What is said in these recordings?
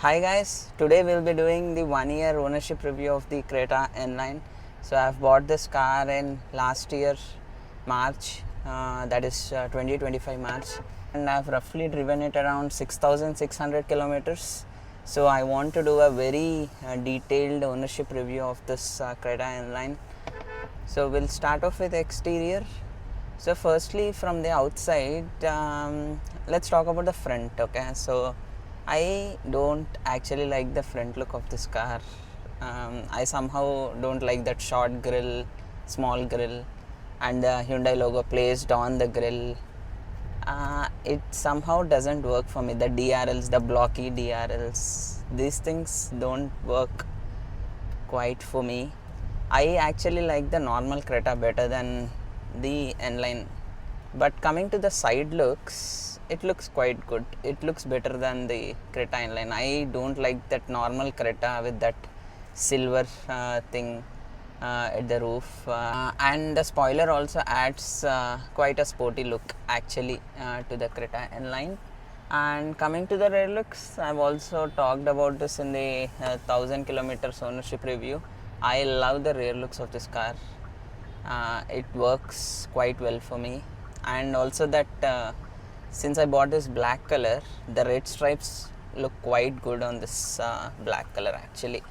Hi guys, today we'll be doing the 1 year ownership review of the Creta N Line. So I've bought this car in last year March, that is 2025 March, and I've roughly driven it around 6,600 kilometers. So I want to do a very detailed ownership review of this Creta N Line. So we'll start off with exterior. So firstly, from the outside, let's talk about the front. Okay, so I don't actually like the front look of this car. I somehow don't like that short grille, small grille, and the Hyundai logo placed on the grille. It somehow doesn't work for me. The DRLs, the blocky DRLs, these things don't work quite for me. I actually like the normal Creta better than the N Line. But coming to the side looks, it looks quite good. It looks better than the Creta N Line. I don't like that normal Creta with that silver thing at the roof. And the spoiler also adds quite a sporty look actually to the Creta N Line. And coming to the rear looks, I've also talked about this in the 1000 kilometers ownership review. I love the rear looks of this car. It works quite well for me, and also that since I bought this black color, the red stripes look quite good on this black color. Actually,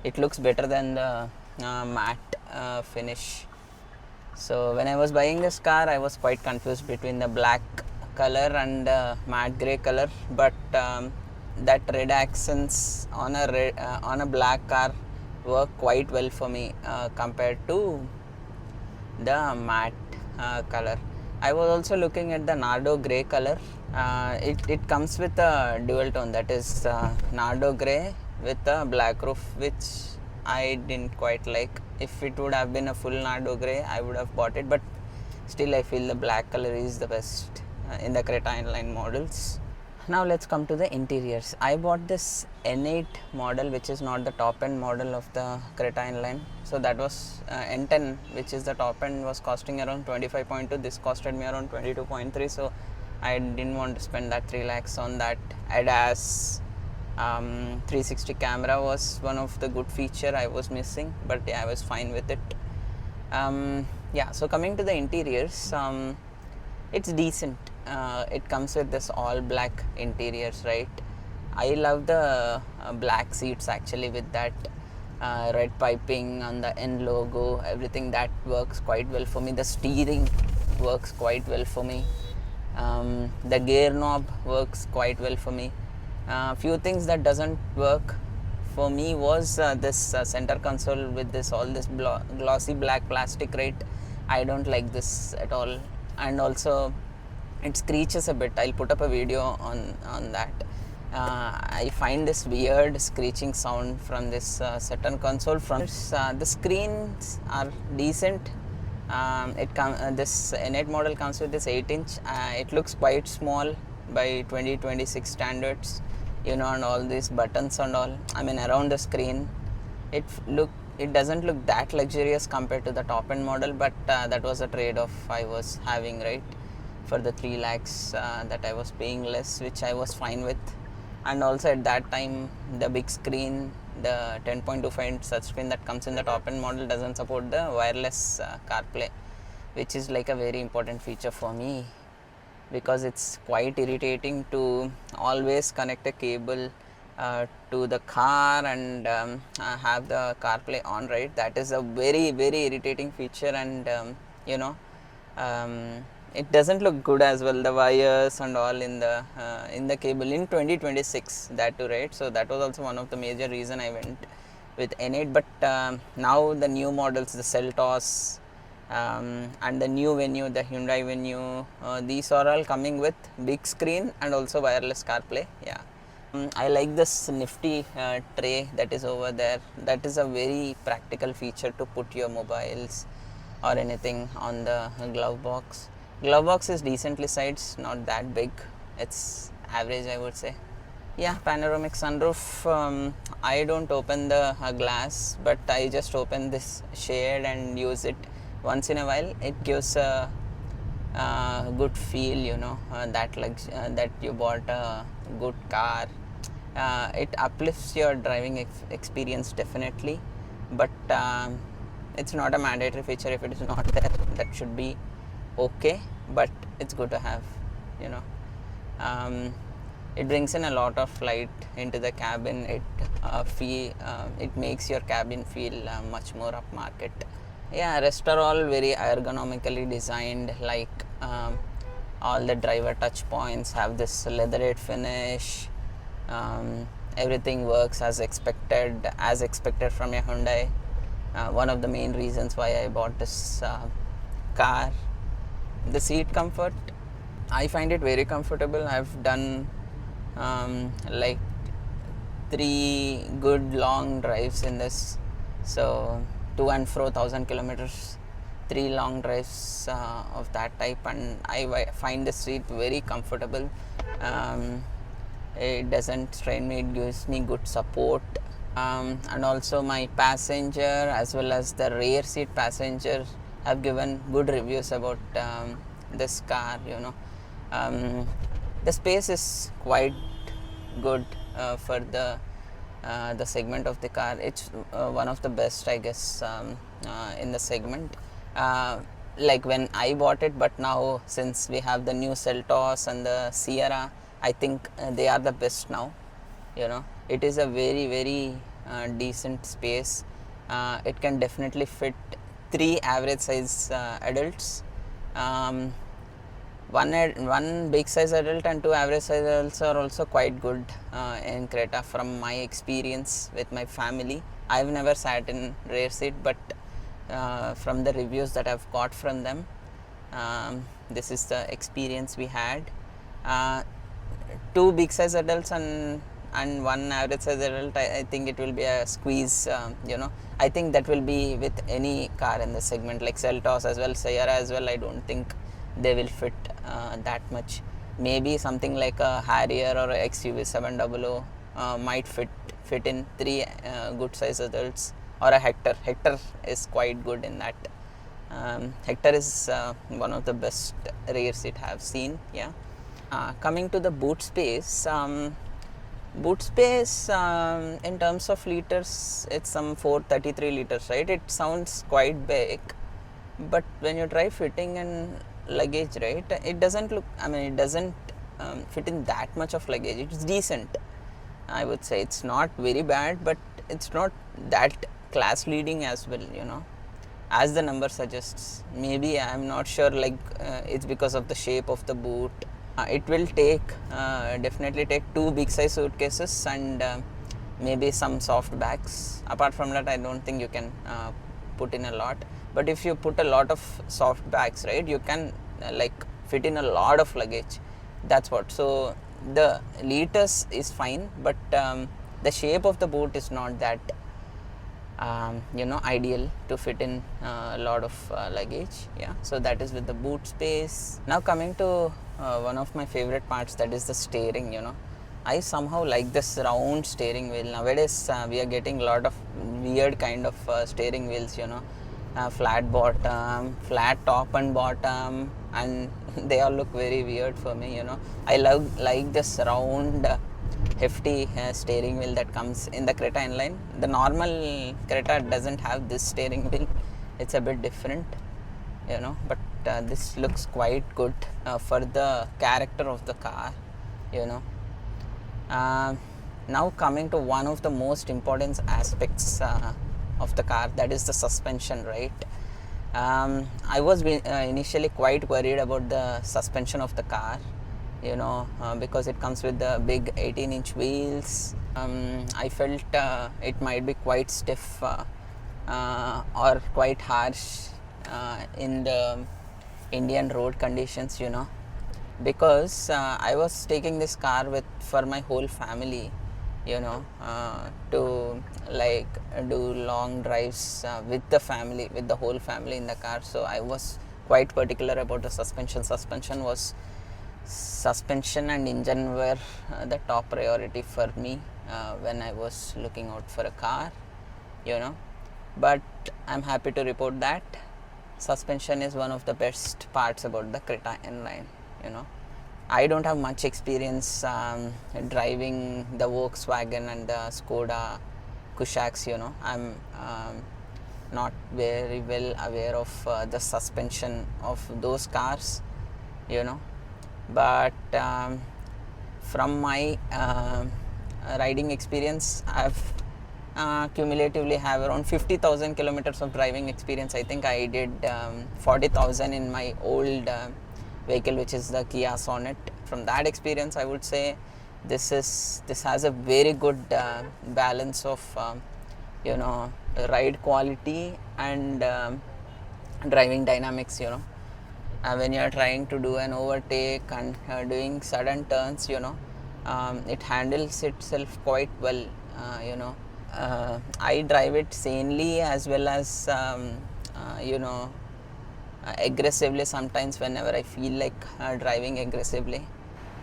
it looks better than the matte finish. So when I was buying this car, I was quite confused between the black color and matte gray color, but that red accents on a black car work quite well for me compared to the matte color. I was also looking at the Nardo grey color. It comes with a dual tone, that is Nardo grey with a black roof, which I didn't quite like. If it would have been a full Nardo grey, I would have bought it, but still I feel the black color is the best in the Creta N Line models. Now let's come to the interiors. I bought this N8 model, which is not the top end model of the Creta N Line. So that was N10, which is the top end, was costing around 25.2. This costed me around 22.3. So I didn't want to spend that 3 lakhs on that. ADAS 360 camera was one of the good feature I was missing, but yeah, I was fine with it. Yeah, so coming to the interiors, it's decent. It comes with this all black interiors, right? I love the black seats actually, with that red piping on the N logo. Everything that works quite well for me. The steering works quite well for me. The gear knob works quite well for me. Few things that doesn't work for me was this center console with this glossy black plastic, right? I don't like this at all, and also it screeches a bit. I'll put up a video on that. I find this weird screeching sound from this center console. From the screens are decent. This N8 model comes with this 8-inch. It looks quite small by 2026 standards, and all these buttons and all. I mean, around the screen, it doesn't look that luxurious compared to the top end model, but that was a trade-off I was having, right? For the 3 lakhs that I was paying less, which I was fine with. And also at that time, the big screen, the 10.25-inch touchscreen that comes in the top end model, doesn't support the wireless CarPlay, which is like a very important feature for me, because it's quite irritating to always connect a cable to the car and have the CarPlay on, right? That is a very, very irritating feature, and it doesn't look good as well, the wires and all in the cable in 2026, that too, right? So that was also one of the major reason I went with N8. But now the new models, the Seltos and the new Venue, the Hyundai Venue, these are all coming with big screen and also wireless CarPlay. Yeah, I like this nifty tray that is over there. That is a very practical feature to put your mobiles or anything on the glove box. Glove box is decently sized, not that big. It's average, I would say. Yeah, panoramic sunroof. I don't open the glass, but I just open this shade and use it once in a while. It gives a good feel, that you bought a good car It uplifts your driving experience definitely, but it's not a mandatory feature. If it is not there, that should be okay, but it's good to have, you know. It brings in a lot of light into the cabin. It makes your cabin feel much more upmarket. Yeah, rest are all very ergonomically designed, like all the driver touch points have this leatherette finish. Everything works as expected from a Hyundai. One of the main reasons why I bought this car. The seat comfort, I find it very comfortable. I've done like 3 good long drives in this, so to and fro 1000 kilometers, 3 long drives of that type, and I find the seat very comfortable. It doesn't strain me, it gives me good support. And also my passenger as well as the rear seat passenger have given good reviews about this car, you know. The space is quite good for the segment of the car. It's one of the best, I guess, in the segment, like when I bought it, but now since we have the new Seltos and the Sierra, I think they are the best now, you know. It is a very decent space. It can definitely fit 3 average size adults, one big size adult and 2 average size adults are also quite good in Creta from my experience with my family. I've never sat in rear seat, but from the reviews that I've got from them, this is the experience we had. 2 big size adults and 1 average size adult, I think it will be a squeeze, you know. I think that will be with any car in the segment, like Seltos as well, Sierra as well. I don't think they will fit that much. Maybe something like a Harrier or a XUV 700 might fit in 3 good size adults, or a Hector is quite good in that. Hector is one of the best rear seat I have seen. Yeah. Coming to the boot space, in terms of liters, it's some 433 liters, right? It sounds quite big, but when you try fitting and luggage, right, it doesn't look, it doesn't fit in that much of luggage. It's decent, I would say. It's not very bad, but it's not that class leading as well, you know, as the number suggests. Maybe I'm not sure, like it's because of the shape of the boot. It will definitely take 2 big size suitcases and maybe some soft bags. Apart from that, I don't think you can put in a lot. But if you put a lot of soft bags, right, you can like fit in a lot of luggage. That's what. So the liters is fine, but the shape of the boot is not that ideal to fit in a lot of luggage. Yeah, so that is with the boot space. Now coming to one of my favorite parts, that is the steering. You know, I somehow like this round steering wheel. Nowadays we are getting a lot of weird kind of steering wheels, you know, flat bottom, flat top and bottom, and they all look very weird for me, you know. I like this round hefty steering wheel that comes in the Creta N Line. The normal Creta doesn't have this steering wheel. It's a bit different, you know, but this looks quite good for the character of the car, you know. Now coming to one of the most important aspects of the car, that is the suspension, right? I was initially quite worried about the suspension of the car, you know, because it comes with the big 18-inch wheels. I felt it might be quite stiff or quite harsh in the Indian road conditions, you know, because I was taking this car for my whole family, you know, to like do long drives with the whole family in the car. So I was quite particular about the suspension. Suspension and engine were the top priority for me when I was looking out for a car, you know. But I'm happy to report that suspension is one of the best parts about the Creta N Line, you know. I don't have much experience driving the Volkswagen and the Skoda Kushaqs. I'm not very well aware of the suspension of those cars, but from my riding experience, I've cumulatively have around 50,000 kilometers of driving experience. I think I did 40,000 in my old vehicle, which is the Kia Sonet. From that experience, I would say this has a very good balance of ride quality and driving dynamics. When you are trying to do an overtake and doing sudden turns, it handles itself quite well. I drive it sanely as well as aggressively sometimes whenever I feel like driving aggressively.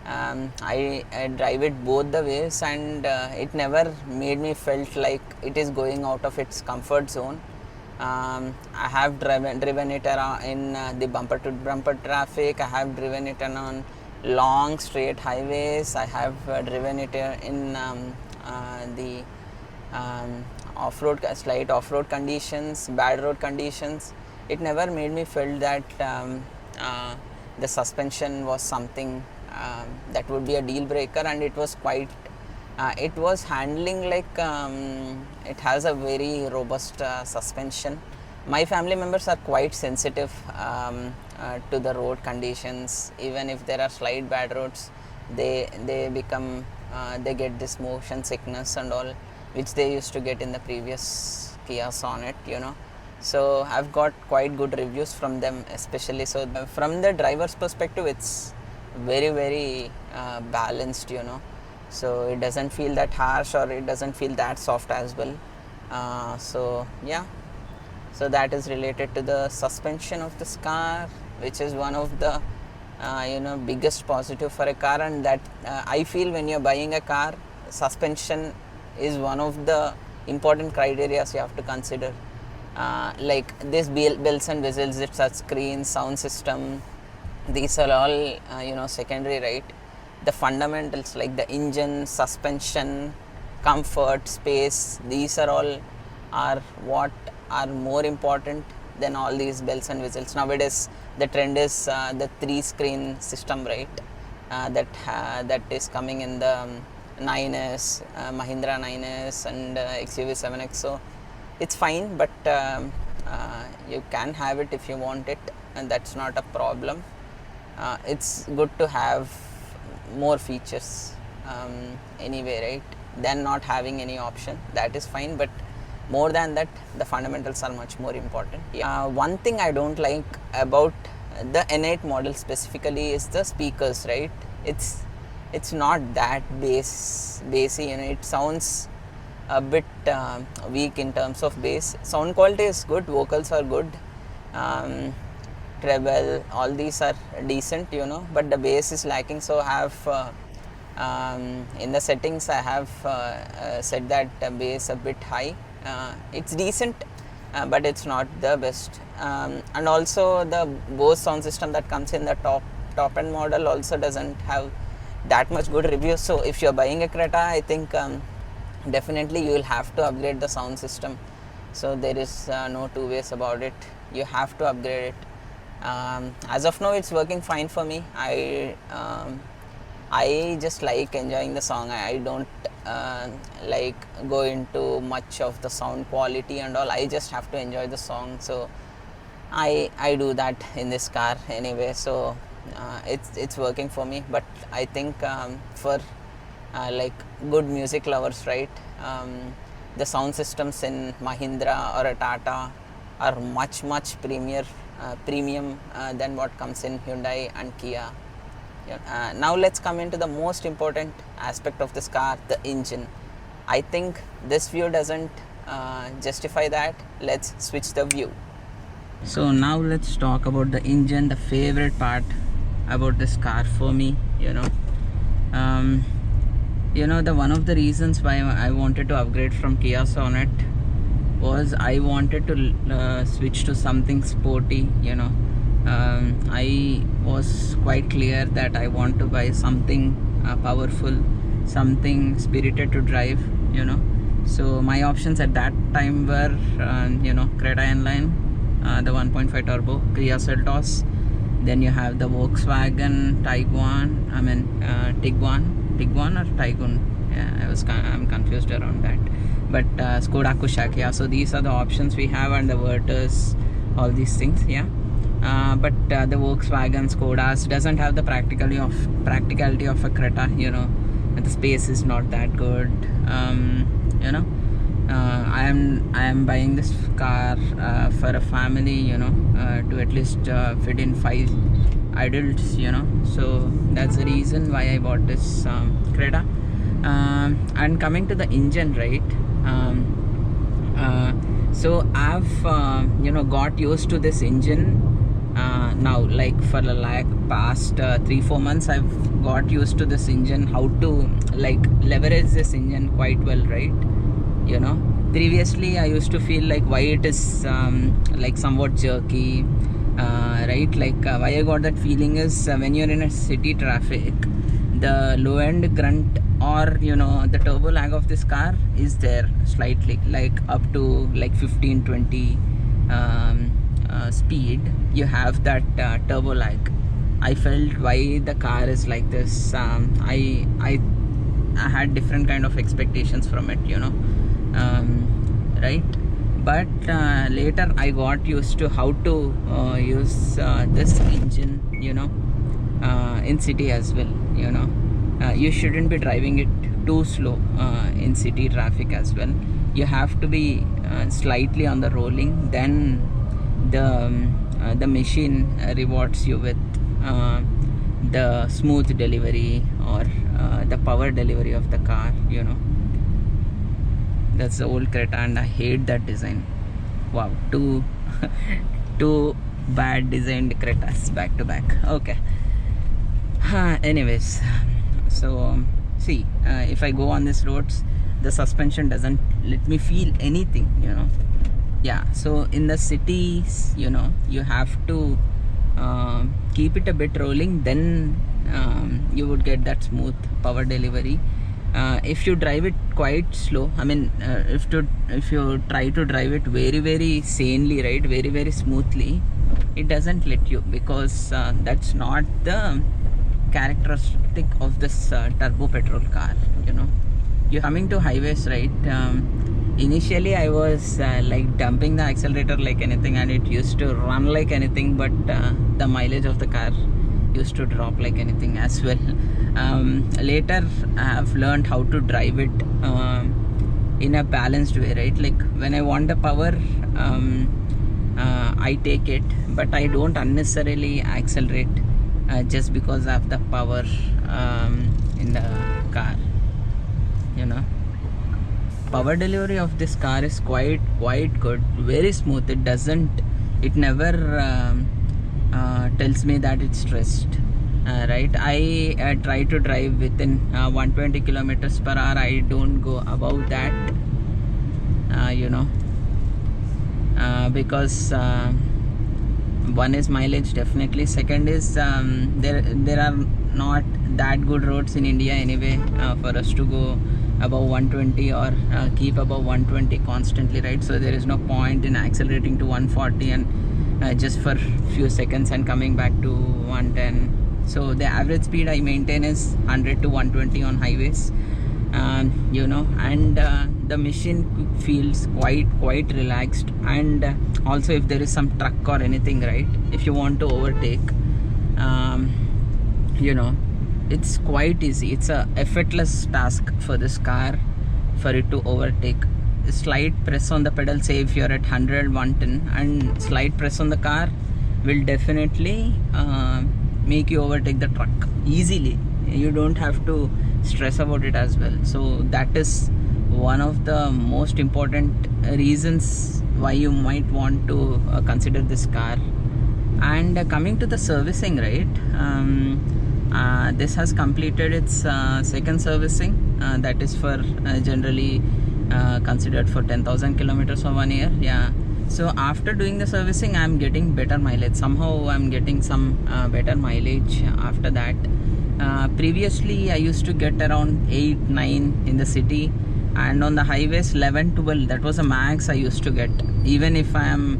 I drive it both the ways, and it never made me felt like it is going out of its comfort zone. I have driven it around in the bumper to bumper traffic. I have driven it on long straight highways. I have driven it in the slight off-road conditions, bad road conditions. It never made me feel that the suspension was something that would be a deal breaker, and it was quite it was handling like it has a very robust suspension. My family members are quite sensitive to the road conditions. Even if there are slight bad roads, they become they get this motion sickness and all, which they used to get in the previous Kia Sonet. So I've got quite good reviews from them, especially. So from the driver's perspective, it's very, very balanced. So it doesn't feel that harsh, or it doesn't feel that soft as well. So yeah, so that is related to the suspension of this car, which is one of the biggest positive for a car. And that I feel when you're buying a car, suspension is one of the important criteria you have to consider. Like this bells and whistles, its touch screen, sound system, these are all secondary, right? The fundamentals like the engine, suspension, comfort, space, these are all what are more important than all these bells and whistles. Nowadays the trend is the 3-screen system, right? That is coming in the 9S, Mahindra 9S and XUV 7X. So it's fine, but you can have it if you want it, and that's not a problem. It's good to have more features anyway, right, than not having any option. That is fine, but more than that, the fundamentals are much more important. One thing I don't like about the N8 model specifically is the speakers, right? It's not that bassy, it sounds a bit weak in terms of bass. Sound quality is good, vocals are good, treble, all these are decent, but the bass is lacking. So I have in the settings I have set that bass a bit high. It's decent, but it's not the best. And also the Bose sound system that comes in the top end model also doesn't have that much good reviews. So if you're buying a Creta, I think definitely you will have to upgrade the sound system. So there is no two ways about it. You have to upgrade it. As of now, it's working fine for me. I just like enjoying the song. I don't like go into much of the sound quality and all. I just have to enjoy the song. So I do that in this car anyway. So it's working for me. But I think for like good music lovers, right? The sound systems in Mahindra or a Tata are much premium than what comes in Hyundai and Kia. Now let's come into the most important aspect of this car, the engine. I think this view doesn't justify that. Let's switch the view. So now let's talk about the engine, the favorite part about this car for me. The one of the reasons why I wanted to upgrade from Kia Sonet was I wanted to switch to something sporty, I was quite clear that I want to buy something powerful, something spirited to drive, you know. So my options at that time were, Creta N Line, the 1.5 turbo, Kia Seltos. Then you have the Volkswagen Tiguan, Tiguan or Tiguan. Yeah, I'm confused around that. But Skoda Kushaq, yeah. So these are the options we have, and the Virtus, all these things, yeah. But the Volkswagen, Skodas doesn't have the practicality of a Creta, you know. The space is not that good, I am buying this car for a family, you know, to at least fit in 5 adults, you know. So that's the reason why I bought this Creta. And coming to the engine, right? So I've got used to this engine now, like for the past 3-4 months. I've got used to this engine, how to like leverage this engine quite well, right? You know, previously I used to feel like why it is like somewhat jerky, right? Like why I got that feeling is when you're in a city traffic, the low end grunt or the turbo lag of this car is there slightly, like up to like 15-20 speed. You have that turbo lag. I felt why the car is like this. I had different kind of expectations from it, right? But later I got used to how to use this engine, in city as well. You shouldn't be driving it too slow in city traffic as well. You have to be slightly on the rolling, then the machine rewards you with the smooth delivery or the power delivery of the car. That's the old Creta, and I hate that design. Wow, two bad designed Cretas back to back. Okay. Anyways, so see, if I go on these roads, the suspension doesn't let me feel anything, yeah. So in the cities, you have to keep it a bit rolling, then you would get that smooth power delivery. If you drive it quite slow, if you try to drive it very, very sanely, right, very, very smoothly, it doesn't let you, because that's not the characteristic of this turbo petrol car. You're coming to highways, right? Initially I was like dumping the accelerator like anything, and it used to run like anything, but the mileage of the car used to drop like anything as well. Later I have learned how to drive it in a balanced way, right? Like when I want the power, I take it, but I don't unnecessarily accelerate just because I have the power in the car. Power delivery of this car is quite good, very smooth. It never tells me that it's stressed, right? I try to drive within 120 kilometers per hour. I don't go above that, because one is mileage, definitely. Second is there are not that good roads in India anyway for us to go above 120 or keep above 120 constantly, right? So there is no point in accelerating to 140 and just for few seconds and coming back to 110. So the average speed I maintain is 100 to 120 on highways, and the machine feels quite relaxed. And also if there is some truck or anything, right, if you want to overtake, it's quite easy. It's a effortless task for this car for it to overtake. Slight press on the pedal, say if you're at 100, 110, and slight press on the car will definitely make you overtake the truck easily. You don't have to stress about it as well. So that is one of the most important reasons why you might want to consider this car. And coming to the servicing, right, this has completed its second servicing, that is for generally considered for 10,000 kilometers for 1 year. Yeah, So after doing the servicing, I'm getting better mileage. Somehow I'm getting some better mileage after that. Previously I used to get around 8-9 in the city, and on the highways 11-12. That was the max I used to get. Even if I am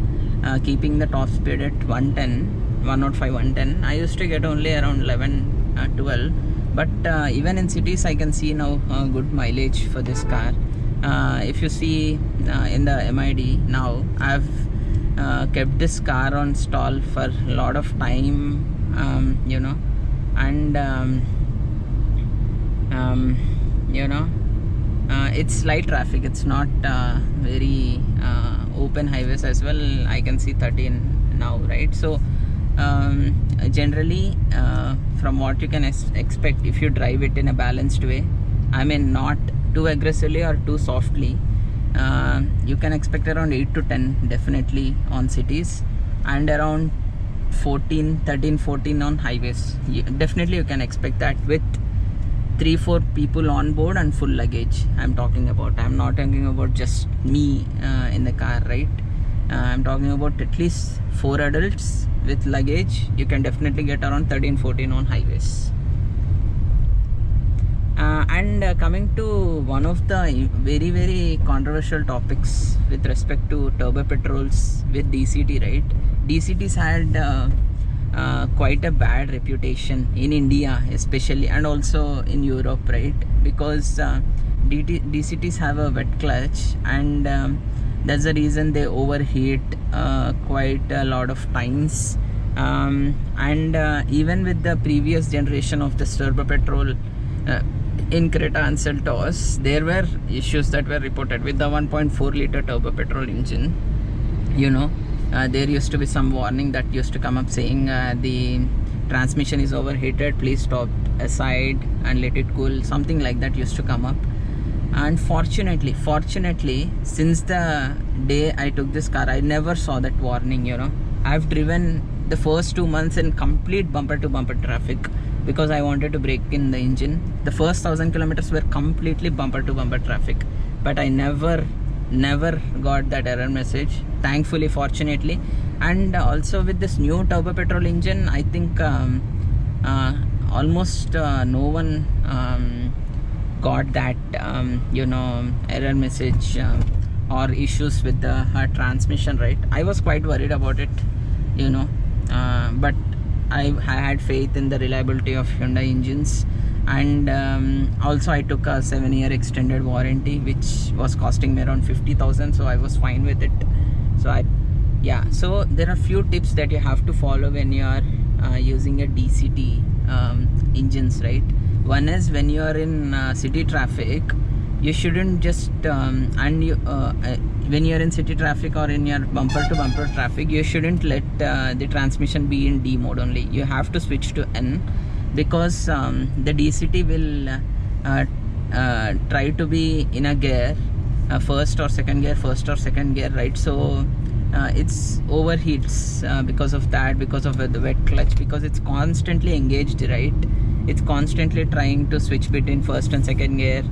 keeping the top speed at 105-110, I used to get only around 11-12. But even in cities I can see now good mileage for this car. If you see in the MID now, I've kept this car on stall for a lot of time, you know, and you know, it's light traffic. It's not very open highways as well. I can see 13 now, right? So generally from what you can expect, if you drive it in a balanced way, I mean not too aggressively or too softly, you can expect around 8-10 definitely on cities, and around 13-14 on highways. Definitely you can expect that with 3-4 people on board and full luggage. I'm talking about, I'm not talking about just me in the car, right? I'm talking about at least 4 adults with luggage. You can definitely get around 13-14 on highways. And coming to one of the very controversial topics with respect to turbo petrols with DCT, right? DCTs had quite a bad reputation in India especially, and also in Europe, right? Because DCTs have a wet clutch, and that's the reason they overheat quite a lot of times. And even with the previous generation of this turbo petrol in Creta and Seltos, there were issues that were reported with the 1.4 liter turbo petrol engine. You know, there used to be some warning that used to come up saying the transmission is overheated, please stop aside and let it cool, something like that used to come up. And fortunately, since the day I took this car, I never saw that warning. You know, I've driven the first 2 months in complete bumper to bumper traffic because I wanted to break in the engine. The first 1000 kilometers were completely bumper to bumper traffic, but I never got that error message, thankfully, fortunately. And also with this new turbo petrol engine, I think almost no one got that you know, error message or issues with the transmission, right? I was quite worried about it, you know, but I had faith in the reliability of Hyundai engines. And also I took a 7-year extended warranty, which was costing me around 50,000, so I was fine with it. So so there are few tips that you have to follow when you are using a DCT engines, right? One is, when you are in city traffic, you shouldn't just when you are in city traffic or in your bumper to bumper traffic, you shouldn't let the transmission be in D mode only. You have to switch to N, because the DCT will try to be in a gear, first or second gear, right? So it's overheats because of that, because of the wet clutch, because it's constantly engaged, right? It's constantly trying to switch between first and second gear.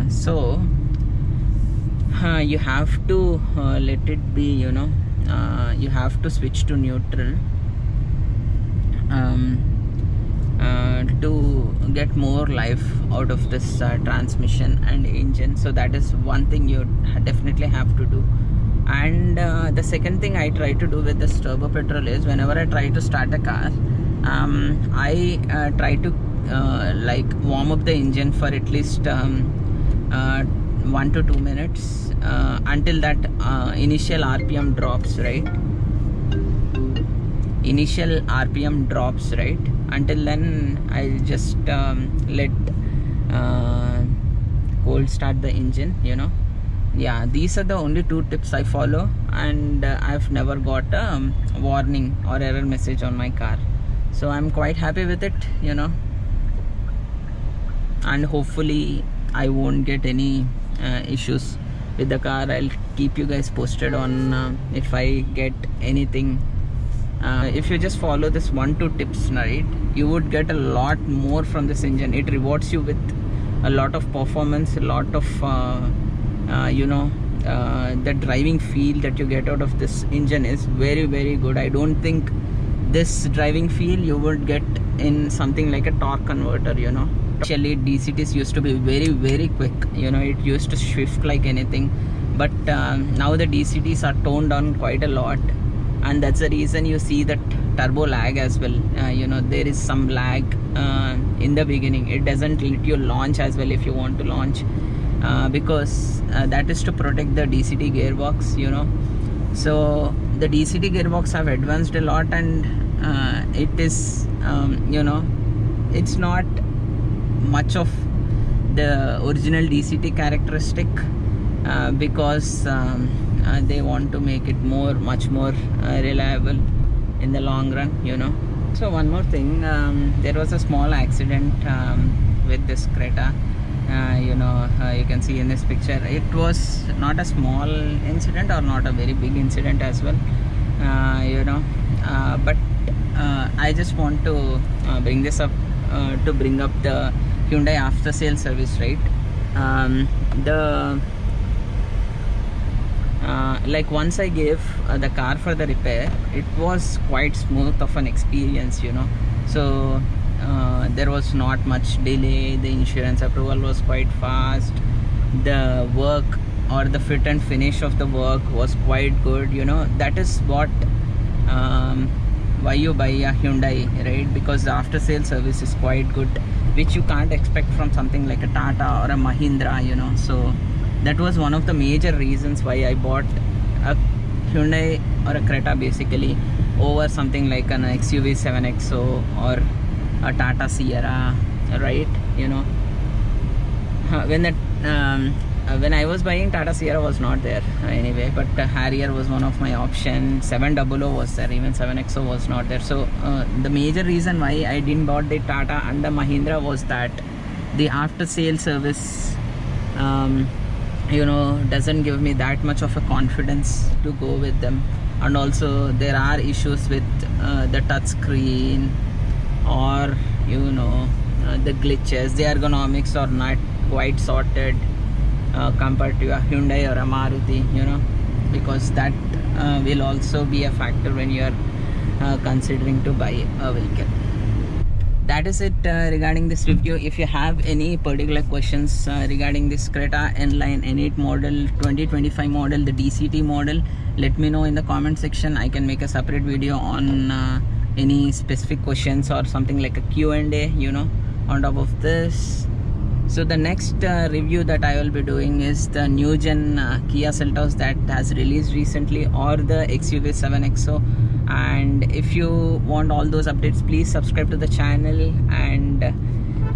So you have to let it be, you know, you have to switch to neutral to get more life out of this transmission and engine. So that is one thing you definitely have to do. And the second thing I try to do with this turbo petrol is, whenever I try to start a car, I try to like warm up the engine for at least 1 to 2 minutes until that initial RPM drops, right? Initial RPM drops, right? Until then, I'll just let cold start the engine, you know. Yeah, these are the only 2 tips I follow, and I've never got a warning or error message on my car. So I'm quite happy with it, you know, and hopefully I won't get any issues with the car. I'll keep you guys posted on if I get anything. If you just follow this 1-2 tips, right, you would get a lot more from this engine. It rewards you with a lot of performance, a lot of you know, the driving feel that you get out of this engine is very, very good. I don't think this driving feel you would get in something like a torque converter, you know. Actually, DCTs used to be very, very quick, you know. It used to shift like anything, but now the DCTs are toned down quite a lot, and that's the reason you see that turbo lag as well. You know, there is some lag in the beginning. It doesn't let you launch as well if you want to launch, because that is to protect the DCT gearbox, you know. So the DCT gearbox have advanced a lot, and it is you know, it's not much of the original DCT characteristic, because they want to make it much more reliable in the long run, you know. So one more thing, there was a small accident with this Creta. You know, you can see in this picture, it was not a small incident or not a very big incident as well, you know, but I just want to bring this up to bring up the Hyundai after sale service, right? Like once I gave the car for the repair, it was quite smooth of an experience, you know. So there was not much delay. The insurance approval was quite fast. The work or the fit and finish of the work was quite good, you know. That is what why you buy a Hyundai, right? Because the after sale service is quite good, which you can't expect from something like a Tata or a Mahindra, you know. So that was one of the major reasons why I bought a Hyundai or a Creta basically over something like an XUV 7XO or a Tata Sierra, right? You know, when I was buying, Tata Sierra was not there anyway, but Harrier was one of my options. 700 was there, even 7XO was not there. So the major reason why I didn't bought the Tata and the Mahindra was that the after sale service you know, doesn't give me that much of a confidence to go with them. And also there are issues with the touch screen, or you know, the glitches. The ergonomics are not quite sorted compared to a Hyundai or a Maruti, you know, because that will also be a factor when you are considering to buy a vehicle. That is it regarding this review. If you have any particular questions regarding this Creta N Line N8 model, 2025 model, the DCT model, let me know in the comment section. I can make a separate video on any specific questions or something like a Q&A, you know, on top of this. So the next review that I will be doing is the new gen Kia Seltos that has released recently, or the XUV 7XO. And if you want all those updates, please subscribe to the channel and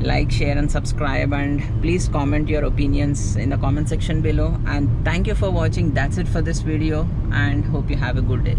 like, share and subscribe, and please comment your opinions in the comment section below. And thank you for watching. That's it for this video, and hope you have a good day.